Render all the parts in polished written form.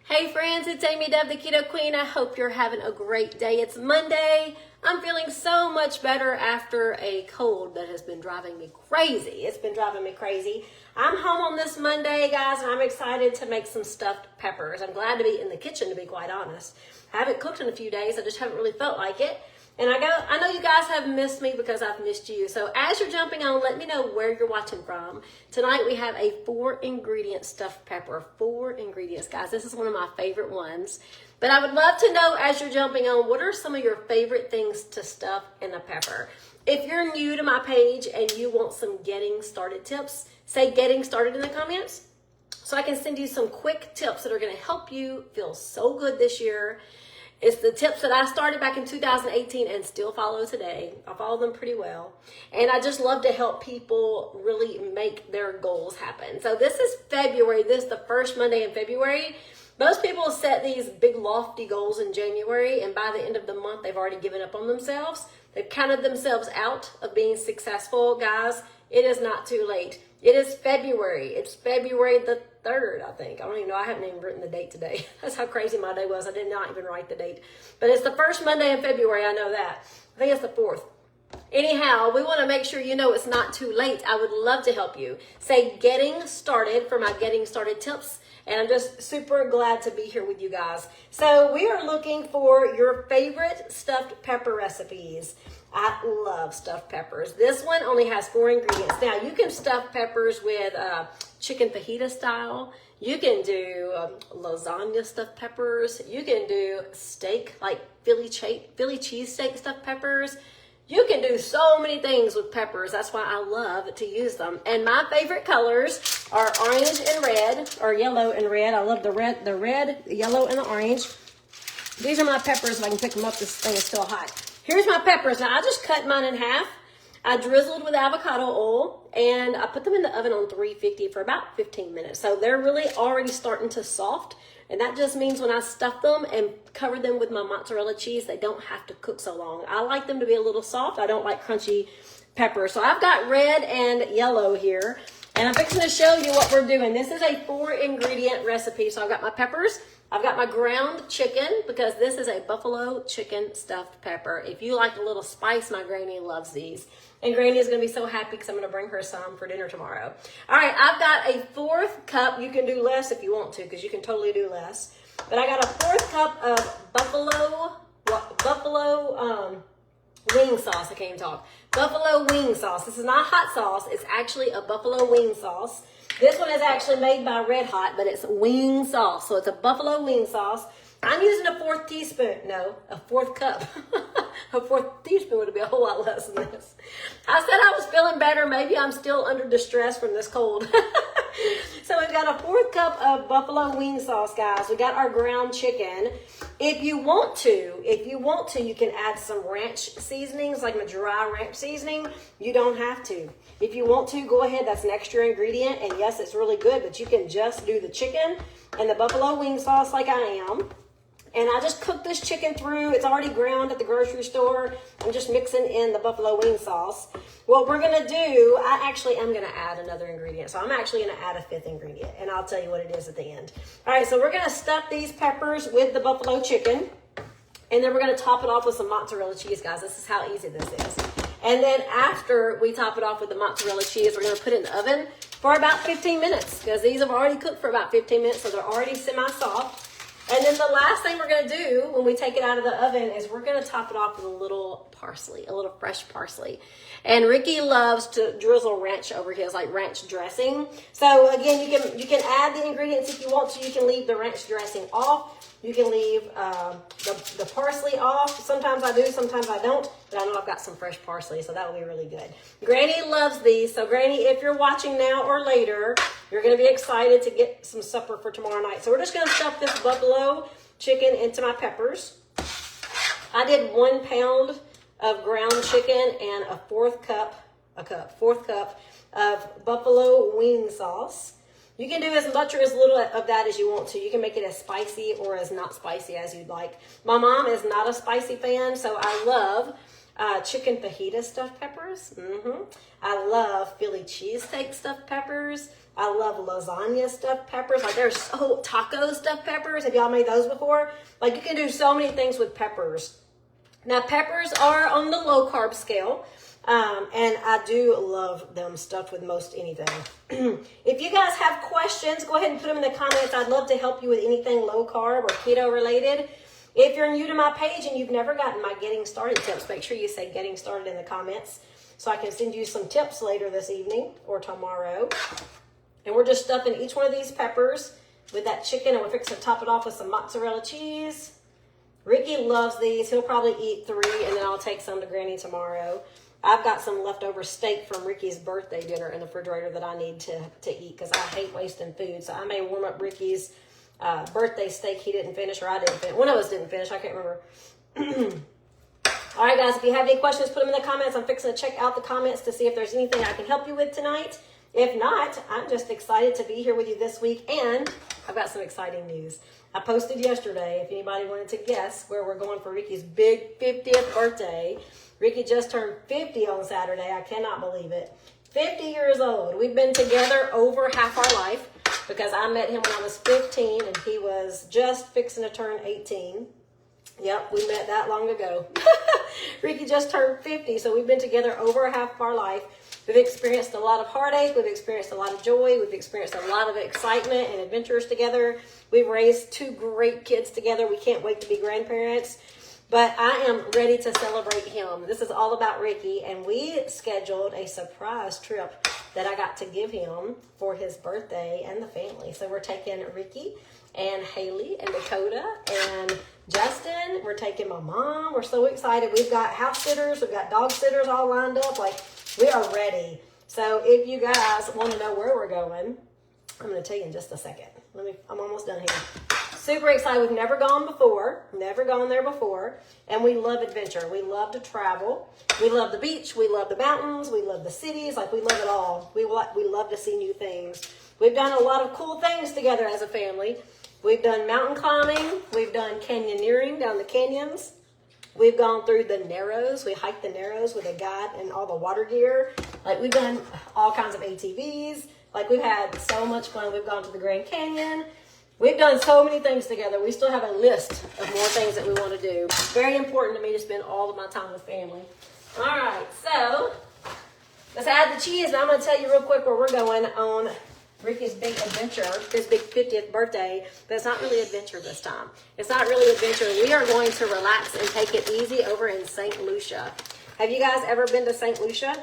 Hey friends, it's Amy Dove, the Keto Queen. I hope you're having a great day. It's Monday. I'm feeling so much better after a cold that has been driving me crazy. It's been driving me crazy. I'm home on this Monday, guys, and I'm excited to make some stuffed peppers. I'm glad to be in the kitchen, to be quite honest. I haven't cooked in a few days. I just haven't really felt like it. And I know you guys have missed me because I've missed you. So as you're jumping on, let me know where you're watching from. Tonight we have a 4-ingredient stuffed pepper. 4 ingredients, guys. This is one of my favorite ones. But I would love to know as you're jumping on, what are some of your favorite things to stuff in a pepper? If you're new to my page and you want some getting started tips, say getting started in the comments so I can send you some quick tips that are going to help you feel so good this year. It's the tips that I started back in 2018 and still follow today. I follow them pretty well. And I just love to help people really make their goals happen. So this is February. This is the first Monday in February. Most people set these big lofty goals in January, and by the end of the month, they've already given up on themselves. They've counted themselves out of being successful. Guys, it is not too late. It is February. It's February the 3rd, I think. I don't even know. I haven't even written the date today. That's how crazy my day was. I did not even write the date. But it's the first Monday in February. I know that. I think it's the 4th. Anyhow, we want to make sure you know it's not too late. I would love to help you. Say getting started for my getting started tips. And I'm just super glad to be here with you guys. So we are looking for your favorite stuffed pepper recipes. I love stuffed peppers. This one only has 4 ingredients. Now, you can stuff peppers with chicken fajita style. You can do lasagna stuffed peppers. You can do steak, like Philly cheesesteak stuffed peppers. You can do so many things with peppers. That's why I love to use them. And my favorite colors are orange and red, or yellow and red. I love the red, the yellow, and the orange. These are my peppers. If I can pick them up, this thing is still hot. Here's my peppers. Now, I just cut mine in half. I drizzled with avocado oil, and I put them in the oven on 350 for about 15 minutes. So they're really already starting to soft. And that just means when I stuff them and cover them with my mozzarella cheese, they don't have to cook so long. I like them to be a little soft. I don't like crunchy peppers. So I've got red and yellow here. And I'm fixing to show you what we're doing. This is a 4-ingredient recipe. So I've got my peppers. I've got my ground chicken, because this is a buffalo chicken stuffed pepper. If you like a little spice, my granny loves these. And Granny is going to be so happy because I'm going to bring her some for dinner tomorrow. All right, I've got a 4th cup. You can do less if you want to, because you can totally do less. But I got a 4th cup of buffalo wing sauce. I can't even talk. Buffalo wing sauce. This is not hot sauce. It's actually a buffalo wing sauce. This one is actually made by Red Hot, but it's wing sauce. So it's a buffalo wing sauce. I'm using a 4th teaspoon. No, a 4th cup. A 4th teaspoon would be a whole lot less than this. I said I was feeling better. Maybe I'm still under distress from this cold. So we've got a 4th cup of buffalo wing sauce, guys. We got our ground chicken. If you want to, you can add some ranch seasonings, like a dry ranch seasoning. You don't have to. If you want to, go ahead. That's an extra ingredient. And yes, it's really good, but you can just do the chicken and the buffalo wing sauce like I am. And I just cooked this chicken through. It's already ground at the grocery store. I'm just mixing in the buffalo wing sauce. What we're going to do, I actually am going to add another ingredient. So I'm actually going to add a 5th ingredient, and I'll tell you what it is at the end. All right, so we're going to stuff these peppers with the buffalo chicken. And then we're going to top it off with some mozzarella cheese, guys. This is how easy this is. And then after we top it off with the mozzarella cheese, we're going to put it in the oven for about 15 minutes. Because these have already cooked for about 15 minutes, so they're already semi-soft. And then the last thing we're going to do when we take it out of the oven is we're going to top it off with a little parsley, a little fresh parsley. And Ricky loves to drizzle ranch over his, like ranch dressing. So again, you can add the ingredients if you want to. You can leave the ranch dressing off. You can leave the parsley off. Sometimes I do, sometimes I don't. But I know I've got some fresh parsley, so that will be really good. Granny loves these. So Granny, if you're watching now or later, you're going to be excited to get some supper for tomorrow night. So we're just going to stuff this buffalo chicken into my peppers. I did 1 pound of ground chicken and a 4th cup of buffalo wing sauce. You can do as much or as little of that as you want to. You can make it as spicy or as not spicy as you'd like. My mom is not a spicy fan, so I love chicken fajita stuffed peppers. I love Philly cheesesteak stuffed peppers. I love lasagna stuffed peppers. Like there's taco stuffed peppers. Have y'all made those before? Like you can do so many things with peppers. Now peppers are on the low carb scale. And I do love them stuffed with most anything. If you guys have questions, go ahead and put them in the comments. I'd love to help you with anything low carb or keto related. If you're new to my page and you've never gotten my getting started tips, make sure you say getting started in the comments so I can send you some tips later this evening or tomorrow. And we're just stuffing each one of these peppers with that chicken, and we're fixing to top it off with some mozzarella cheese. Ricky loves these. He'll probably eat 3, and then I'll take some to Granny tomorrow. I've got some leftover steak from Ricky's birthday dinner in the refrigerator that I need to eat because I hate wasting food. So I may warm up Ricky's birthday steak he didn't finish, or I didn't finish. One of us didn't finish. I can't remember. All right, guys, if you have any questions, put them in the comments. I'm fixing to check out the comments to see if there's anything I can help you with tonight. If not, I'm just excited to be here with you this week, and I've got some exciting news. I posted yesterday, if anybody wanted to guess where we're going for Ricky's big 50th birthday. Ricky just turned 50 on Saturday. I cannot believe it. 50 years old. We've been together over half our life because I met him when I was 15 and he was just fixing to turn 18. Yep, we met that long ago. Ricky just turned 50, so we've been together over half of our life. We've experienced a lot of heartache. We've experienced a lot of joy. We've experienced a lot of excitement and adventures together. We've raised 2 great kids together. We can't wait to be grandparents. But I am ready to celebrate him. This is all about Ricky, and we scheduled a surprise trip that I got to give him for his birthday and the family. So we're taking Ricky and Haley and Dakota and Justin. We're taking my mom. We're so excited. We've got house sitters. We've got dog sitters all lined up. Like, we are ready. So if you guys want to know where we're going, I'm going to tell you in just a second. I'm almost done here. Super excited. We've never gone there before. And we love adventure. We love to travel. We love the beach. We love the mountains. We love the cities. Like, we love it all. We love to see new things. We've done a lot of cool things together as a family. We've done mountain climbing. We've done canyoneering down the canyons. We've gone through the Narrows. We hiked the Narrows with a guide and all the water gear. Like, we've done all kinds of ATVs. Like, we've had so much fun. We've gone to the Grand Canyon. We've done so many things together. We still have a list of more things that we want to do. Very important to me to spend all of my time with family. All right, so let's add the cheese. Now I'm going to tell you real quick where we're going on Ricky's big adventure, his big 50th birthday. But it's not really adventure this time. It's not really adventure. We are going to relax and take it easy over in St. Lucia. Have you guys ever been to St. Lucia?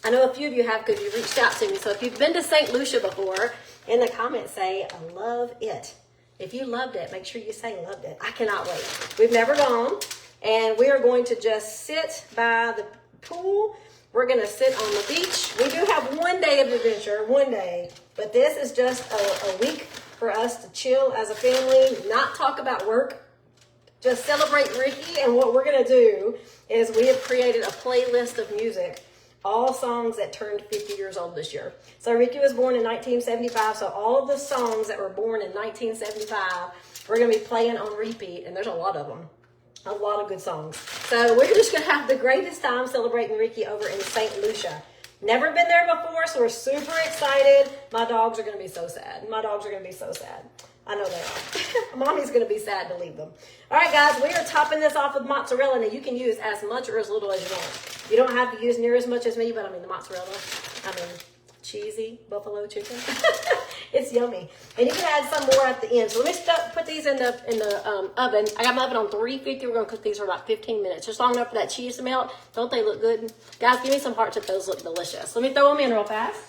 I know a few of you have because you reached out to me. So if you've been to St. Lucia before, in the comments say, I love it. If you loved it, make sure you say loved it. I cannot wait. We've never gone, and we are going to just sit by the pool. We're going to sit on the beach. We do have one day of adventure, one day, but this is just a week for us to chill as a family, not talk about work, just celebrate Ricky. And what we're going to do is we have created a playlist of music, all songs that turned 50 years old this year. So Ricky was born in 1975, so all of the songs that were born in 1975, we're going to be playing on repeat, and there's a lot of them. A lot of good songs. So we're just going to have the greatest time celebrating Ricky over in St. Lucia. Never been there before, so we're super excited. My dogs are going to be so sad. My dogs are going to be so sad. I know they are. Mommy's going to be sad to leave them. All right, guys, we are topping this off with mozzarella. Now, you can use as much or as little as you want. You don't have to use near as much as me, but I mean the mozzarella. Cheesy buffalo chicken. It's yummy. And you can add some more at the end. So let me put these in the oven. I got my oven on 350. We're going to cook these for about 15 minutes. Just long enough for that cheese to melt. Don't they look good? Guys, give me some hearts if those look delicious. Let me throw them in real fast.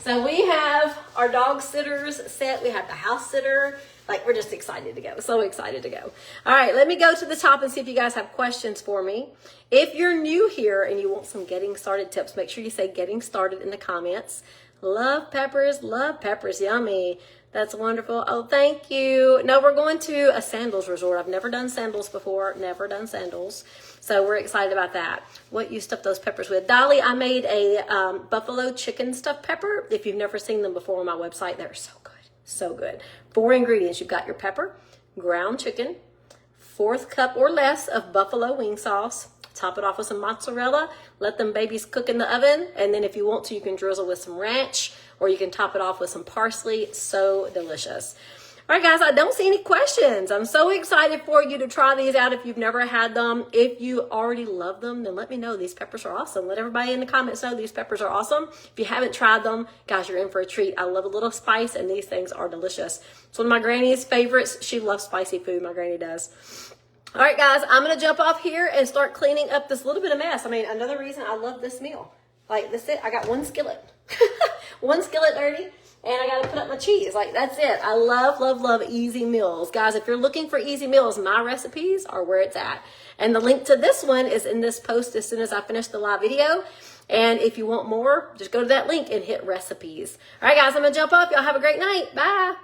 So we have our dog sitters set. We have the house sitter. Like, we're just excited to go. So excited to go. All right, let me go to the top and see if you guys have questions for me. If you're new here and you want some getting started tips, make sure you say getting started in the comments. Love peppers, yummy. That's wonderful. Oh, thank you. No, we're going to a sandals resort. I've never done sandals before, never done sandals. So we're excited about that. What you stuff those peppers with. Dolly, I made a buffalo chicken stuffed pepper. If you've never seen them before on my website, they're so good. So good. 4 ingredients. You've got your pepper, ground chicken, 1/4 cup or less of buffalo wing sauce. Top it off with some mozzarella. Let them babies cook in the oven. And then if you want to, you can drizzle with some ranch, or you can top it off with some parsley. So delicious. All right, guys, I don't see any questions. I'm so excited for you to try these out if you've never had them. If you already love them, then let me know. These peppers are awesome. Let everybody in the comments know these peppers are awesome. If you haven't tried them, guys, you're in for a treat. I love a little spice, and these things are delicious. It's one of my granny's favorites. She loves spicy food. My granny does. All right, guys, I'm going to jump off here and start cleaning up this little bit of mess. I mean, another reason I love this meal. Like, that's it. I got one skillet. One skillet dirty. And I got to put up my cheese. Like, that's it. I love, love, love easy meals. Guys, if you're looking for easy meals, my recipes are where it's at. And the link to this one is in this post as soon as I finish the live video. And if you want more, just go to that link and hit recipes. All right, guys, I'm going to jump up. Y'all have a great night. Bye.